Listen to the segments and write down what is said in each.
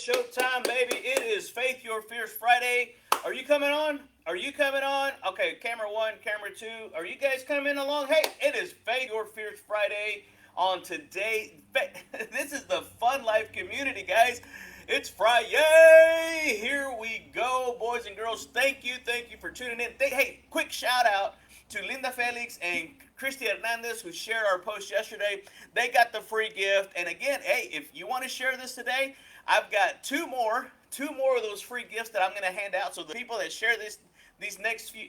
Showtime, baby. It is Faith Your Fears Friday. Are you coming on? Are you coming on? Okay, camera one, camera two. Are you guys coming along? Hey, it is Faith Your Fears Friday on today. This is the Fun Life community, guys. It's Friday. Here we go, boys and girls. Thank you for tuning in. Hey, quick shout out to Linda Felix and Christy Hernandez, who shared our post yesterday. They got the free gift. And again, hey, if you want to share this today, I've got two more of those free gifts that I'm going to hand out. So the people that share these next few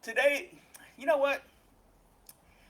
today, you know what?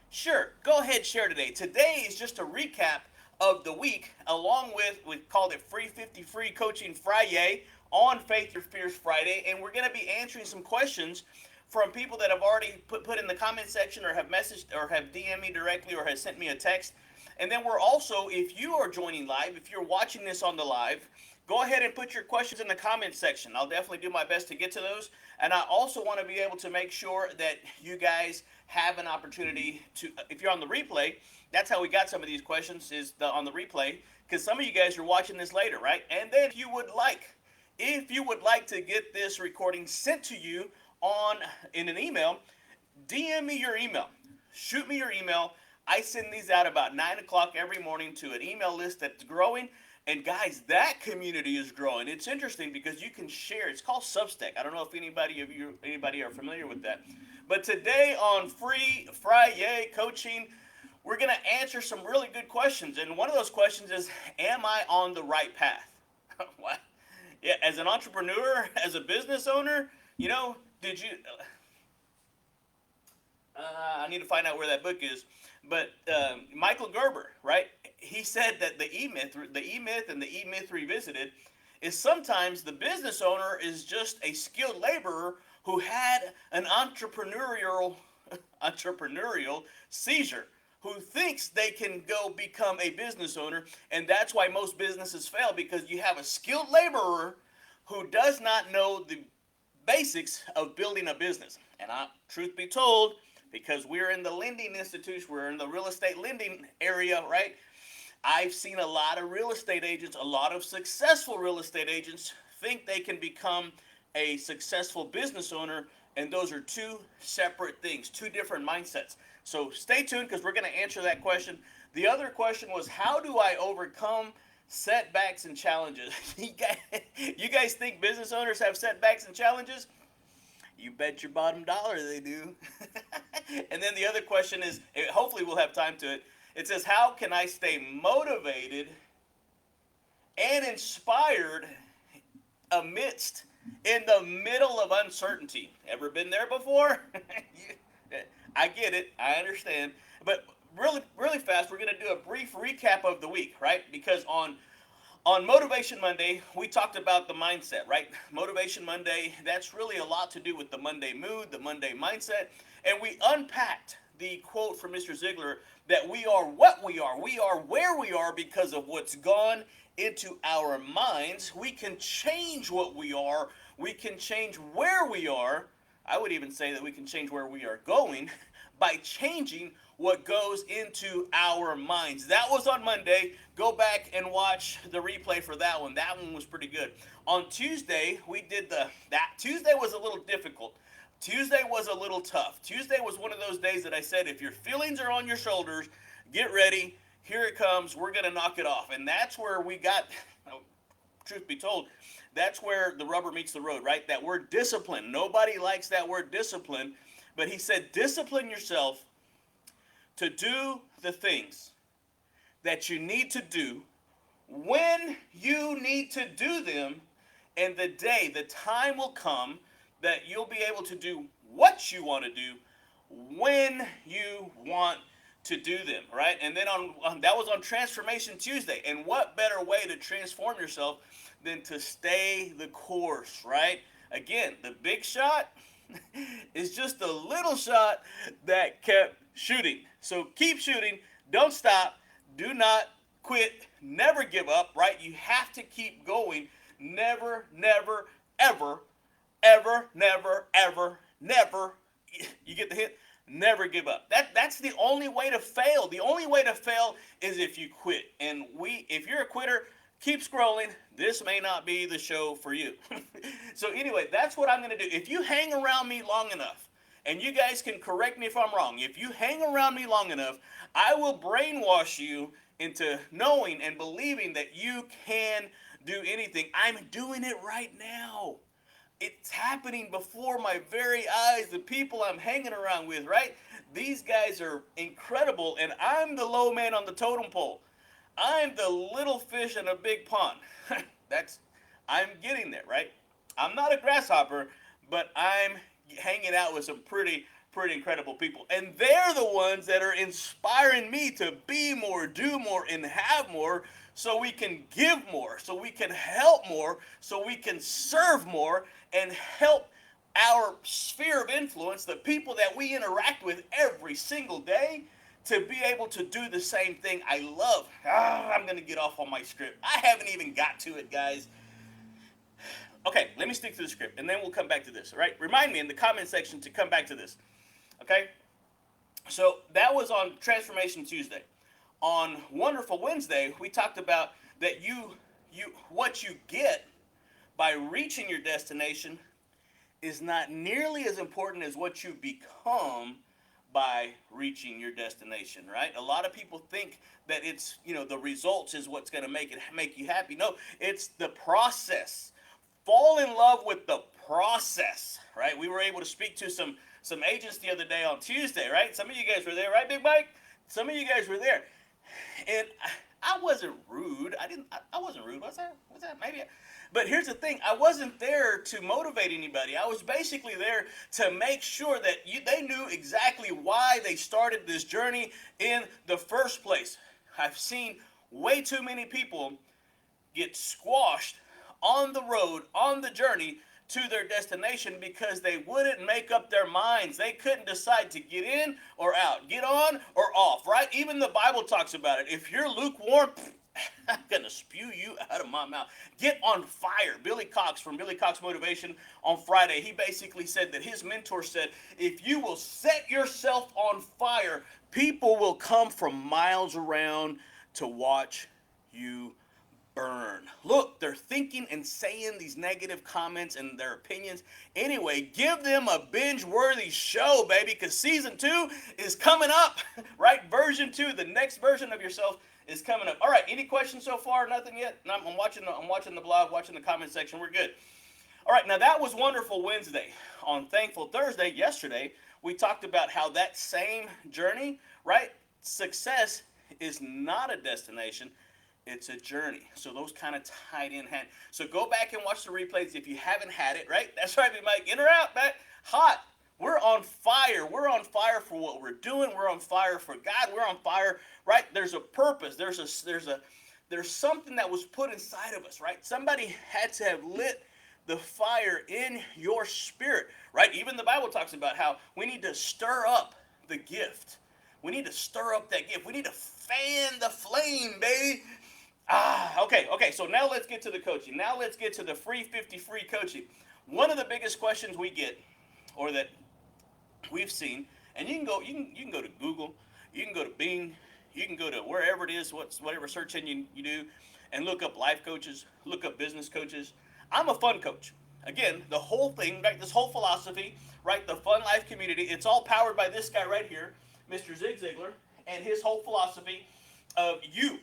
Sure, go ahead, share today. Today is just a recap of the week, along with, we called it Free 50 Free Coaching Friday on Faith Your Fears Friday, and we're going to be answering some questions from people that have already put in the comment section, or have messaged, or have DM'd me directly, or has sent me a text. And then we're also, if you are joining live, if you're watching this on the live, go ahead and put your questions in the comment section. I'll definitely do my best to get to those. And I also want to be able to make sure that you guys have an opportunity to, if you're on the replay, that's how we got some of these questions, is on the replay, because some of you guys are watching this later, right? And then if you would like to get this recording sent to you in an email, DM me your email. Shoot me your email. I send these out about 9 o'clock every morning to an email list that's growing. And guys, that community is growing. It's interesting because you can share. It's called Substack. I don't know if anybody are familiar with that. But today on Free Friday Coaching, we're going to answer some really good questions. And one of those questions is, am I on the right path? What? Yeah, as an entrepreneur, as a business owner, did you... I need to find out where that book is. But Michael Gerber, right? He said that the E-Myth and the E-Myth Revisited is sometimes the business owner is just a skilled laborer who had an entrepreneurial seizure, who thinks they can go become a business owner. And that's why most businesses fail, because you have a skilled laborer who does not know the basics of building a business. And truth be told, because we're in the lending institution, we're in the real estate lending area, right? I've seen a lot of real estate agents, a lot of successful real estate agents think they can become a successful business owner, and those are two separate things, two different mindsets. So stay tuned, because we're going to answer that question. The other question was, how do I overcome setbacks and challenges? You guys think business owners have setbacks and challenges? You bet your bottom dollar they do. And then the other question is, hopefully we'll have time to it. It says, how can I stay motivated and inspired in the middle of uncertainty? Ever been there before? I get it. I understand. But really, really fast, we're going to do a brief recap of the week, right? Because on Motivation Monday, we talked about the mindset, right? Motivation Monday, that's really a lot to do with the Monday mood, the Monday mindset. And we unpacked the quote from Mr. Ziegler that we are what we are. We are where we are because of what's gone into our minds. We can change what we are. We can change where we are. I would even say that we can change where we are going by changing what goes into our minds. That was on Monday. Go back and watch the replay for that one. That one was pretty good. On Tuesday, we did Tuesday was a little difficult. Tuesday was a little tough. Tuesday was one of those days that I said, if your feelings are on your shoulders, get ready. Here it comes. We're going to knock it off. And that's where we got, truth be told, that's where the rubber meets the road, right? That word discipline. Nobody likes that word discipline. But he said, discipline yourself to do the things that you need to do when you need to do them, and the time will come that you'll be able to do what you want to do when you want to do them, right? And then that was on Transformation Tuesday. And what better way to transform yourself than to stay the course, right? Again, the big shot is just a little shot that kept shooting. So keep shooting. Don't stop. Do not quit. Never give up, right? You have to keep going. Never, never, ever, ever, never, ever, never. You get the hint? Never give up. That's the only way to fail. The only way to fail is if you quit. And if you're a quitter, keep scrolling. This may not be the show for you. So anyway, that's what I'm going to do. If you hang around me long enough, and you guys can correct me if I'm wrong, if you hang around me long enough, I will brainwash you into knowing and believing that you can do anything. I'm doing it right now. It's happening before my very eyes. The people I'm hanging around with, right? These guys are incredible, and I'm the low man on the totem pole. I'm the little fish in a big pond. That's I'm getting there, right? I'm not a grasshopper, but I'm hanging out with some pretty incredible people. And they're the ones that are inspiring me to be more, do more, and have more so we can give more, so we can help more, so we can serve more and help our sphere of influence, the people that we interact with every single day, to be able to do the same thing. I love. I'm going to get off on my script. I haven't even got to it, guys. Okay, let me stick to the script, and then we'll come back to this, all right? Remind me in the comment section to come back to this, okay? So that was on Transformation Tuesday. On Wonderful Wednesday, we talked about that what you get by reaching your destination is not nearly as important as what you become by reaching your destination, right? A lot of people think that it's, the results is what's going to make you happy. No, it's the process. Fall in love with the process, right? We were able to speak to some agents the other day on Tuesday, right? Some of you guys were there, right, Big Mike? Some of you guys were there. And I wasn't rude. I wasn't rude, was I? Was that? Maybe. But here's the thing. I wasn't there to motivate anybody. I was basically there to make sure that they knew exactly why they started this journey in the first place. I've seen way too many people get squashed on the road, on the journey to their destination because they wouldn't make up their minds. They couldn't decide to get in or out, get on or off, right? Even the Bible talks about it. If you're lukewarm, I'm going to spew you out of my mouth. Get on fire. Billy Cox from Billy Cox Motivation on Friday, he basically said that his mentor said, if you will set yourself on fire, people will come from miles around to watch you burn. Look, they're thinking and saying these negative comments and their opinions. Anyway, give them a binge-worthy show, baby, because season 2 is coming up, right? Version 2, the next version of yourself is coming up. All right, any questions so far? Nothing yet? No, I'm watching the blog, watching the comment section. We're good. All right, now that was Wonderful Wednesday. On Thankful Thursday, yesterday, we talked about how that same journey, right? Success is not a destination. It's a journey. So those kind of tied in hand. So go back and watch the replays if you haven't had it, right? That's right, Mike. In or out, back. Hot. We're on fire. We're on fire for what we're doing. We're on fire for God. We're on fire, right? There's a purpose. There's something that was put inside of us, right? Somebody had to have lit the fire in your spirit, right? Even the Bible talks about how we need to stir up the gift. We need to stir up that gift. We need to fan the flame, baby. Okay, so now let's get to the coaching. Now let's get to the Free 50 Free Coaching. One of the biggest questions we get, or that we've seen, and you can go to Google, you can go to Bing, you can go to wherever it is, whatever search engine you do, and look up life coaches, look up business coaches. I'm a fun coach. Again, the whole thing, right, this whole philosophy, right, the Fun Life community, it's all powered by this guy right here, Mr. Zig Ziglar, and his whole philosophy of you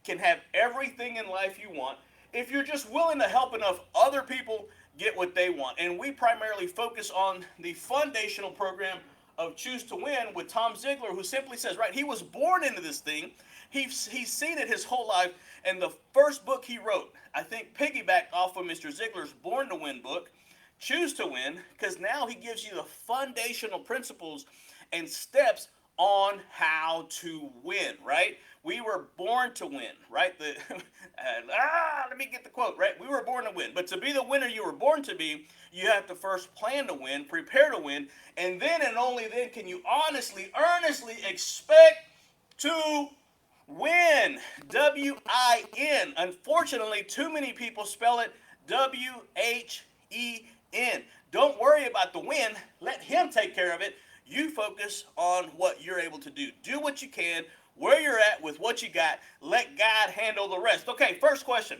can have everything in life you want if you're just willing to help enough other people get what they want. And we primarily focus on the foundational program of Choose to Win with Tom Ziglar, who simply says, right, he was born into this thing. He's seen it his whole life. And the first book he wrote, I think, piggybacked off of Mr. Ziglar's Born to Win book, Choose to Win, because now he gives you the foundational principles and steps on how to win, right? We were born to win, right? Let me get the quote, right? We were born to win. But to be the winner you were born to be, you have to first plan to win, prepare to win, and then and only then can you honestly, earnestly expect to win. W-I-N. Unfortunately, too many people spell it W-H-E-N. Don't worry about the win. Let him take care of it. You focus on what you're able to do. Do what you can where you're at with what you got. Let God handle the rest. Okay, first question.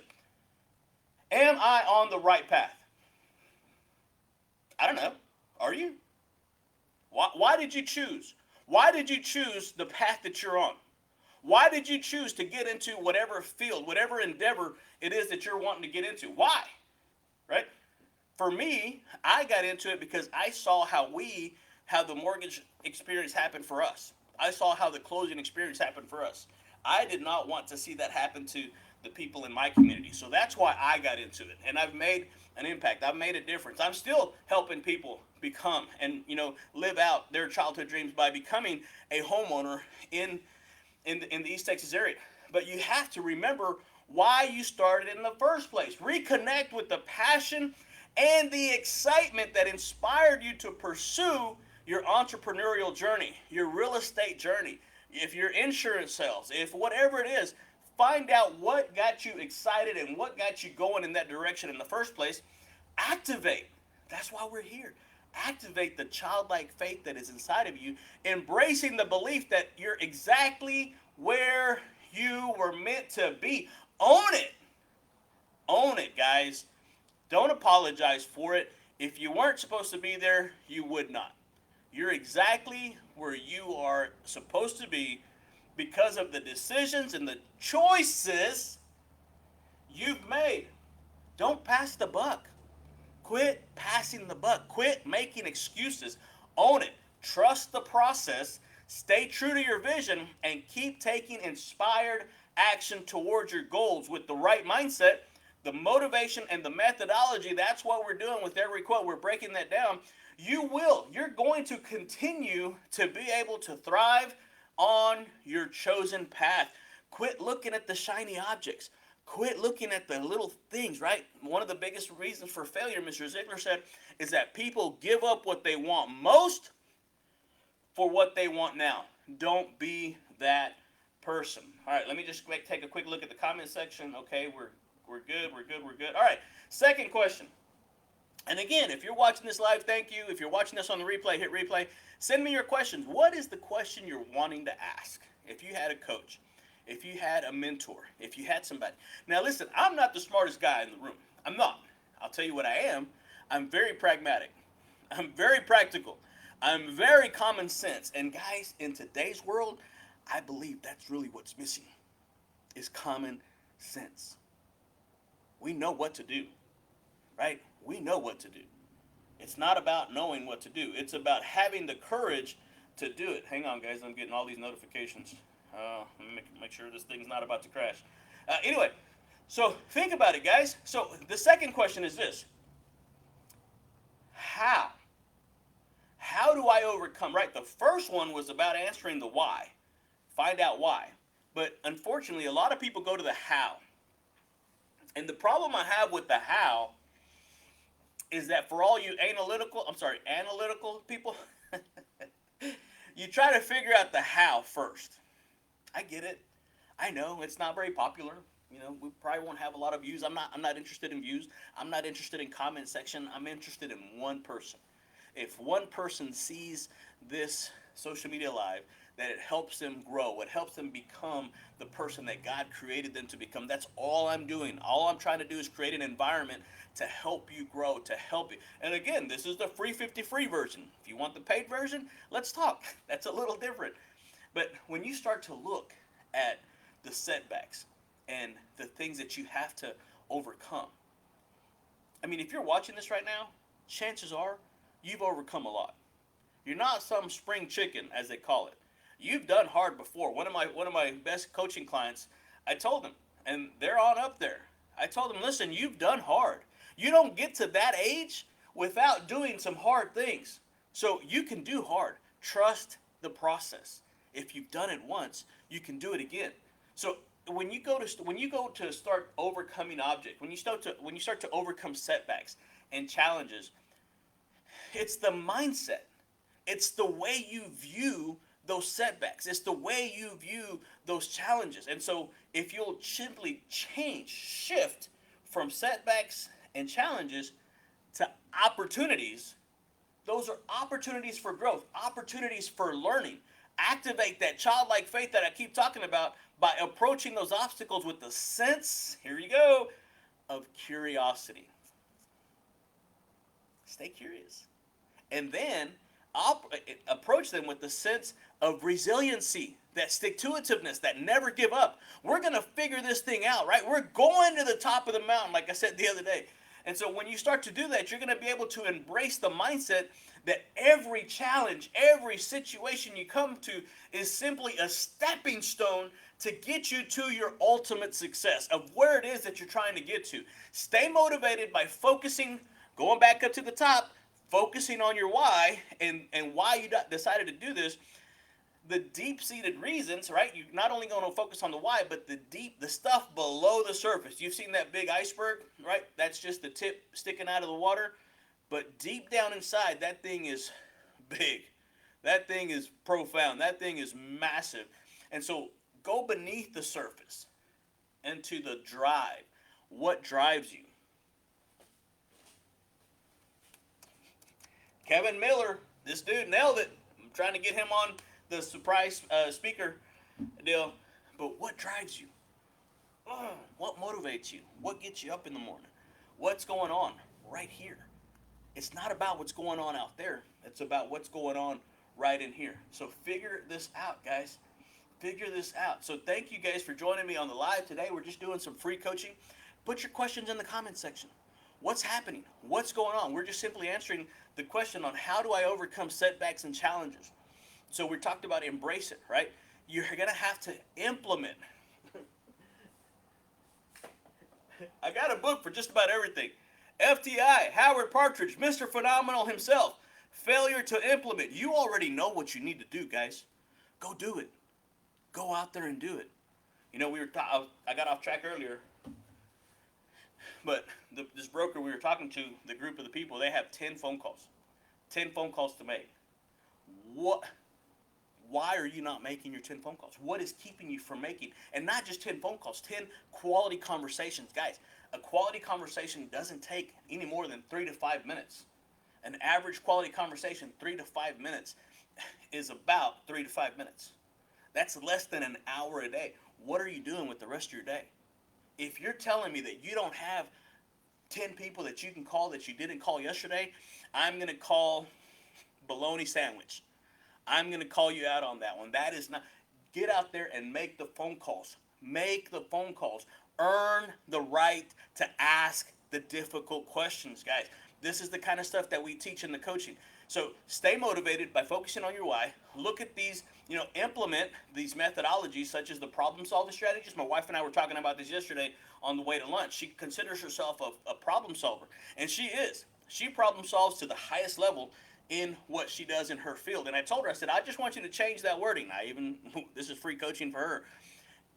Am I on the right path? I don't know. Are you? Why did you choose? Why did you choose the path that you're on? Why did you choose to get into whatever field, whatever endeavor it is that you're wanting to get into? Why? Right? For me, I got into it because I saw how the mortgage experience happened for us. I saw how the closing experience happened for us. I did not want to see that happen to the people in my community. So that's why I got into it. And I've made an impact. I've made a difference. I'm still helping people become and, live out their childhood dreams by becoming a homeowner in the East Texas area. But you have to remember why you started in the first place. Reconnect with the passion and the excitement that inspired you to pursue your entrepreneurial journey, your real estate journey, if your insurance sales, if whatever it is, find out what got you excited and what got you going in that direction in the first place. Activate. That's why we're here. Activate the childlike faith that is inside of you, embracing the belief that you're exactly where you were meant to be. Own it. Own it, guys. Don't apologize for it. If you weren't supposed to be there, you would not. You're exactly where you are supposed to be because of the decisions and the choices you've made. Don't pass the buck. Quit passing the buck. Quit making excuses. Own it. Trust the process. Stay true to your vision and keep taking inspired action towards your goals with the right mindset, the motivation, and the methodology. That's what we're doing with every quote. We're breaking that down. You're going to continue to be able to thrive on your chosen path. Quit looking at the shiny objects. Quit looking at the little things, right? One of the biggest reasons for failure, Mr. Ziegler said, is that people give up what they want most for what they want now. Don't be that person. All right, let me just take a quick look at the comment section. Okay, we're good. All right, second question. And again, if you're watching this live, thank you. If you're watching this on the replay, hit replay. Send me your questions. What is the question you're wanting to ask? If you had a coach, if you had a mentor, if you had somebody. Now listen, I'm not the smartest guy in the room. I'm not. I'll tell you what I am. I'm very pragmatic. I'm very practical. I'm very common sense. And guys, in today's world, I believe that's really what's missing, is common sense. We know what to do, right? We know what to do. It's not about knowing what to do. It's about having the courage to do it. Hang on, guys. I'm getting all these notifications. Let me make sure this thing's not about to crash. Anyway, so think about it, guys. So the second question is this. How? How do I overcome? Right, the first one was about answering the why. Find out why. But unfortunately, a lot of people go to the how. And the problem I have with the how is that for all you analytical people, you try to figure out the how first. I get it. I know it's not very popular. We probably won't have a lot of views. I'm not interested in views. I'm not interested in comment section. I'm interested in one person. If one person sees this social media live, that it helps them grow, it helps them become the person that God created them to become. That's all I'm doing. All I'm trying to do is create an environment to help you grow, to help you. And again, this is the free 50 free version. If you want the paid version, let's talk. That's a little different. But when you start to look at the setbacks and the things that you have to overcome, I mean, if you're watching this right now, chances are you've overcome a lot. You're not some spring chicken, as they call it. You've done hard before. One of my best coaching clients, I told them, and they're on up there. I told them, listen, you've done hard. You don't get to that age without doing some hard things. So you can do hard. Trust the process. If you've done it once, you can do it again. So when you go to start overcoming objects, when you start to overcome setbacks and challenges, it's the mindset. It's the way you view those setbacks. It's the way you view those challenges. And so if you'll simply shift from setbacks and challenges to opportunities, those are opportunities for growth, opportunities for learning, Activate that childlike faith that I keep talking about by approaching those obstacles with the sense, here you go, of curiosity. Stay curious. And then approach them with the sense of resiliency, that stick-to-itiveness, that never give up. We're going to figure this thing out, right? We're going to the top of the mountain, like I said the other day. And so when you start to do that, you're going to be able to embrace the mindset that every challenge, every situation you come to is simply a stepping stone to get you to your ultimate success of where it is that you're trying to get to. Stay motivated by focusing, going back up to the top, focusing on your why and why you decided to do this. The deep-seated reasons, right? You're not only going to focus on the why, but the stuff below the surface. You've seen that big iceberg, right? That's just the tip sticking out of the water. But deep down inside, that thing is big. That thing is profound. That thing is massive. And so go beneath the surface into the drive. What drives you? Kevin Miller, this dude nailed it. I'm trying to get him on the surprise speaker deal. But what drives you? What motivates you? What gets you up in the morning? What's going on right here? It's not about what's going on out there. It's about what's going on right in here. So figure this out, guys. Figure this out. So thank you guys for joining me on the live today. We're just doing some free coaching. Put your questions in the comment section. What's happening? What's going on? We're just simply answering the question on how do I overcome setbacks and challenges. So we talked about embrace it, right? You're going to have to implement. I got a book for just about everything. FTI, Howard Partridge, Mr. Phenomenal himself. Failure to implement. You already know what you need to do, guys. Go do it. Go out there and do it. You know, I got off track earlier. But this broker we were talking to, the group of the people, they have 10 phone calls. 10 phone calls to make. Why are you not making your 10 phone calls? What is keeping you from making? And not just 10 phone calls, 10 quality conversations. Guys, a quality conversation doesn't take any more than 3 to 5 minutes. An average quality conversation, 3 to 5 minutes, is about 3 to 5 minutes. That's less than an hour a day. What are you doing with the rest of your day? If you're telling me that you don't have 10 people that you can call that you didn't call yesterday, I'm going to call bologna sandwich. I'm going to call you out on that one. That is not. Get out there and make the phone calls. Make the phone calls. Earn the right to ask the difficult questions, guys. This is the kind of stuff that we teach in the coaching. So stay motivated by focusing on your why. Look at these, implement these methodologies such as the problem-solving strategies. My wife and I were talking about this yesterday on the way to lunch. She considers herself a problem solver, and she is. She problem solves to the highest level in what she does in her field. And I told her, I said, I just want you to change that wording. This is free coaching for her.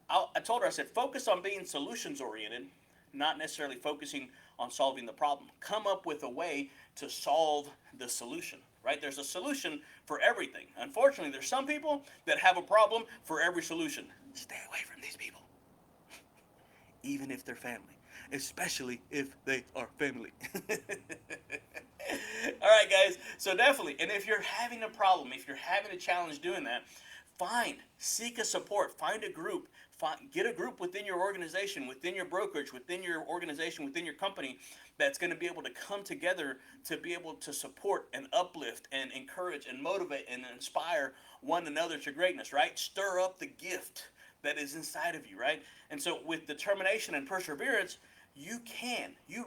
I told her, I said, focus on being solutions-oriented, not necessarily focusing on solving the problem. Come up with a way to solve the solution, right? There's a solution for everything. Unfortunately, there's some people that have a problem for every solution. Stay away from these people, even if they're family, especially if they are family. All right, guys. So definitely, and if you're having a problem, if you're having a challenge doing that, seek a support, find a group, get a group within your organization, within your brokerage, within your organization, within your company that's going to be able to come together to be able to support and uplift and encourage and motivate and inspire one another to greatness, right? Stir up the gift that is inside of you, right? And so with determination and perseverance, you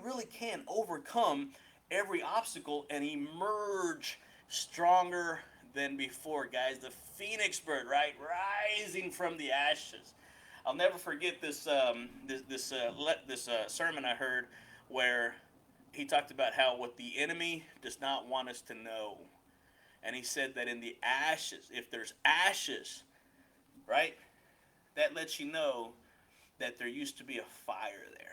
really can overcome every obstacle and emerge stronger than before, guys. The phoenix bird, right, rising from the ashes. I'll never forget this sermon I heard where he talked about how what the enemy does not want us to know, and he said that in the ashes, if there's ashes, right, that lets you know that there used to be a fire there.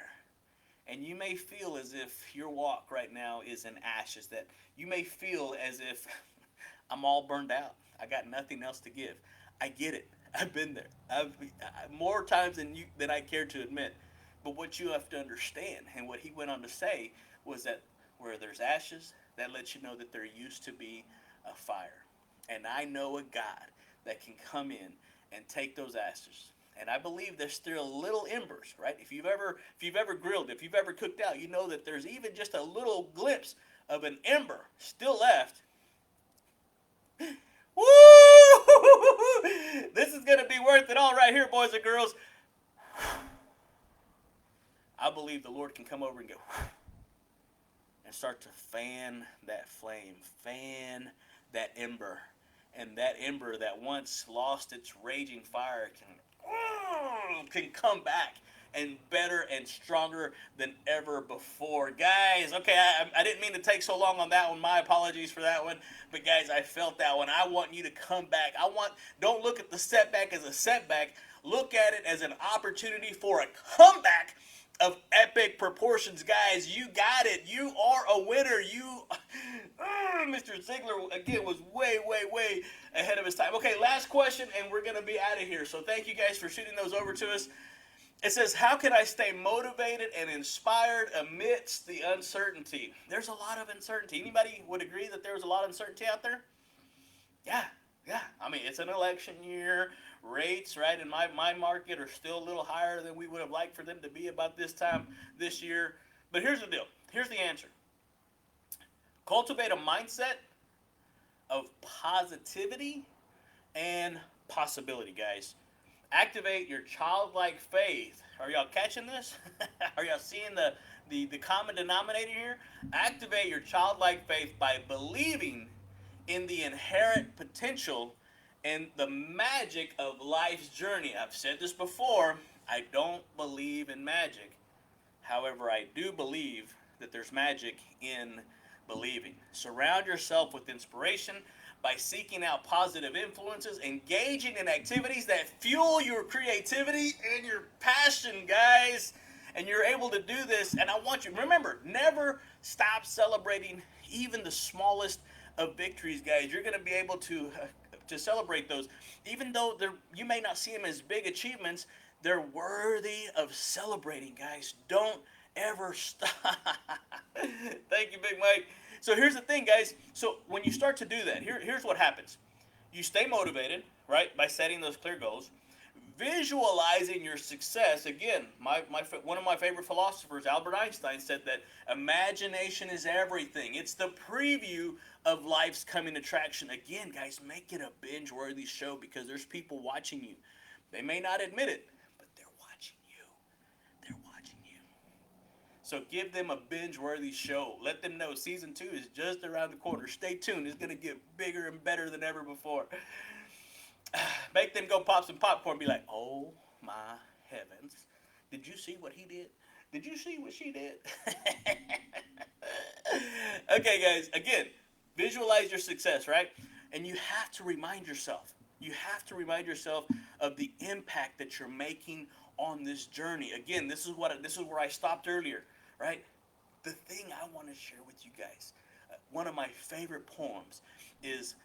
And you may feel as if your walk right now is in ashes, that you may feel as if I'm all burned out. I got nothing else to give. I get it. I've been there. I've more times than I care to admit. But what you have to understand, and what he went on to say, was that where there's ashes, that lets you know that there used to be a fire. And I know a God that can come in and take those ashes. And I believe there's still little embers, right? If you've ever grilled, if you've ever cooked out, you know that there's even just a little glimpse of an ember still left. Woo! This is going to be worth it all right here, boys and girls. I believe the Lord can come over and go and start to fan that flame, fan that ember. And that ember that once lost its raging fire can come back and better and stronger than ever before. Guys, okay, I didn't mean to take so long on that one. My apologies for that one. But guys, I felt that one. I want you to come back. Don't look at the setback as a setback. Look at it as an opportunity for a comeback of epic proportions. Guys, you got it. You are a winner. Mr. Ziegler, again, was way, way, way ahead of his time. Okay, last question, and we're going to be out of here. So thank you guys for shooting those over to us. It says, how can I stay motivated and inspired amidst the uncertainty? There's a lot of uncertainty. Anybody would agree that there's a lot of uncertainty out there? Yeah. I mean, it's an election year. Rates, right, in my market are still a little higher than we would have liked for them to be about this time this year. But here's the deal. Here's the answer. Cultivate a mindset of positivity and possibility, guys. Activate your childlike faith. Are y'all catching this? Are y'all seeing the common denominator here? Activate your childlike faith by believing in the inherent potential and the magic of life's journey. I've said this before. I don't believe in magic. However, I do believe that there's magic in believing. Surround yourself with inspiration by seeking out positive influences, engaging in activities that fuel your creativity and your passion, guys. And you're able to do this. And I want you, remember, never stop celebrating even the smallest of victories, guys. You're going to be able to celebrate those. Even though you may not see them as big achievements, they're worthy of celebrating, guys. Don't ever stop. Thank you, Big Mike. So here's the thing, guys. So when you start to do that, here's what happens. You stay motivated, right, by setting those clear goals. Visualizing your success. Again, one of my favorite philosophers, Albert Einstein, said that imagination is everything. It's the preview of life's coming attraction. Again, guys, make it a binge-worthy show because there's people watching you. They may not admit it, but they're watching you. They're watching you. So give them a binge-worthy show. Let them know season 2 is just around the corner. Stay tuned. It's going to get bigger and better than ever before. Make them go pop some popcorn and be like, oh my heavens. Did you see what he did? Did you see what she did? Okay, guys, again, visualize your success, right? And you have to remind yourself. You have to remind yourself of the impact that you're making on this journey. Again, this is where I stopped earlier, right? The thing I want to share with you guys, one of my favorite poems is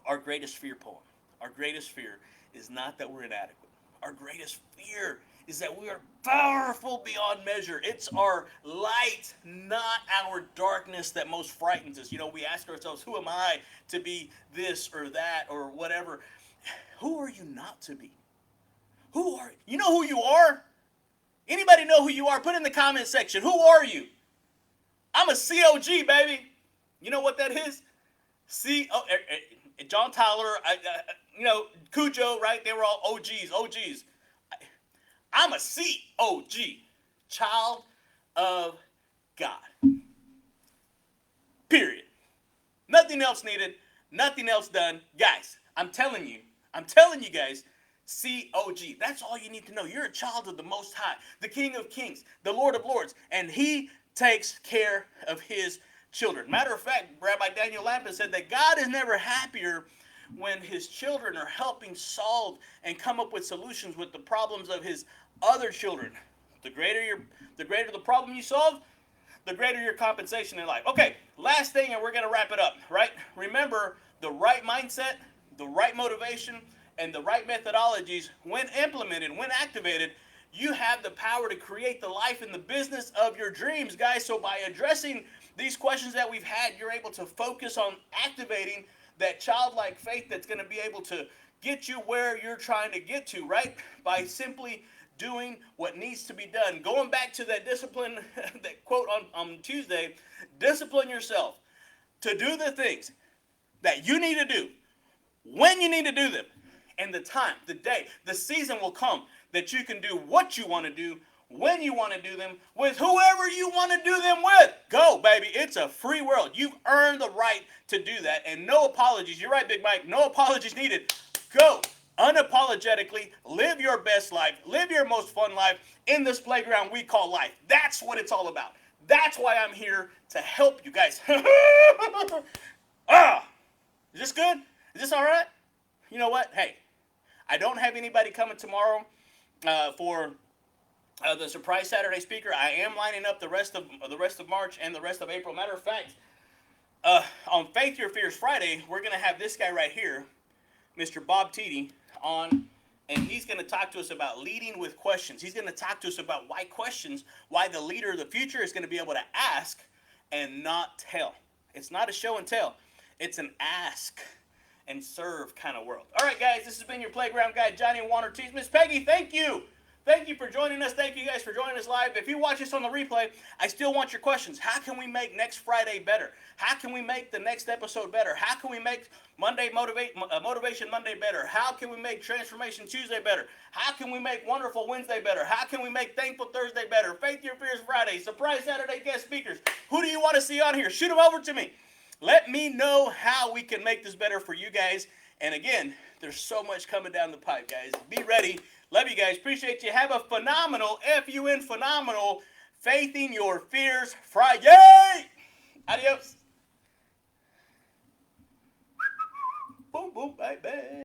our greatest fear poem. Our greatest fear is not that we're inadequate. Our greatest fear is that we are powerful beyond measure. It's our light, not our darkness, that most frightens us. You know, we ask ourselves, who am I to be this or that or whatever? Who are you not to be? You know who you are? Anybody know who you are? Put in the comment section. Who are you? I'm a COG, baby. You know what that is? John Tyler, Cujo, right? They were all OGs. I'm a COG, child of God. Period. Nothing else needed. Nothing else done. Guys, I'm telling you guys, COG. That's all you need to know. You're a child of the Most High, the King of Kings, the Lord of Lords, and He takes care of His children. Matter of fact, Rabbi Daniel Lampin said that God is never happier when His children are helping solve and come up with solutions with the problems of His other children. The greater the problem you solve, the greater your compensation in life. Okay, last thing, and we're going to wrap it up, right? Remember, the right mindset, the right motivation, and the right methodologies, when implemented, when activated, you have the power to create the life and the business of your dreams, guys. So by addressing these questions that we've had, you're able to focus on activating that childlike faith that's going to be able to get you where you're trying to get to, right? By simply doing what needs to be done. Going back to that discipline, that quote on Tuesday, discipline yourself to do the things that you need to do when you need to do them. And the time, the day, the season will come that you can do what you want to do, when you want to do them, with whoever you want to do them with. Go, baby. It's a free world. You've earned the right to do that. And no apologies. You're right, Big Mike. No apologies needed. Go. Unapologetically, live your best life, live your most fun life in this playground we call life. That's what it's all about. That's why I'm here to help you guys. Is this good? Is this all right? You know what? Hey, I don't have anybody coming tomorrow for the surprise Saturday speaker. I am lining up the rest of March and the rest of April. Matter of fact, on Faith Your Fears Friday, we're going to have this guy right here, Mr. Bob Teedy, on, and he's going to talk to us about leading with questions. He's going to talk to us about why the leader of the future is going to be able to ask and not tell. It's not a show and tell. It's an ask and serve kind of world. All right, guys, this has been your playground guide, Johnny and Juan Ortiz. Miss Peggy, thank you. Thank you for joining us. Thank you guys for joining us live. If you watch this on the replay, I still want your questions. How can we make next Friday better? How can we make the next episode better? How can we make Motivation Monday better? How can we make Transformation Tuesday better? How can we make Wonderful Wednesday better? How can we make Thankful Thursday better? Faith Your Fears Friday, Surprise Saturday guest speakers. Who do you want to see on here? Shoot them over to me. Let me know how we can make this better for you guys. And again, there's so much coming down the pipe, guys. Be ready. Love you guys. Appreciate you. Have a phenomenal, F-U-N, phenomenal Faithing Your Fears Friday. Adios. Boom, boom, bye, bye.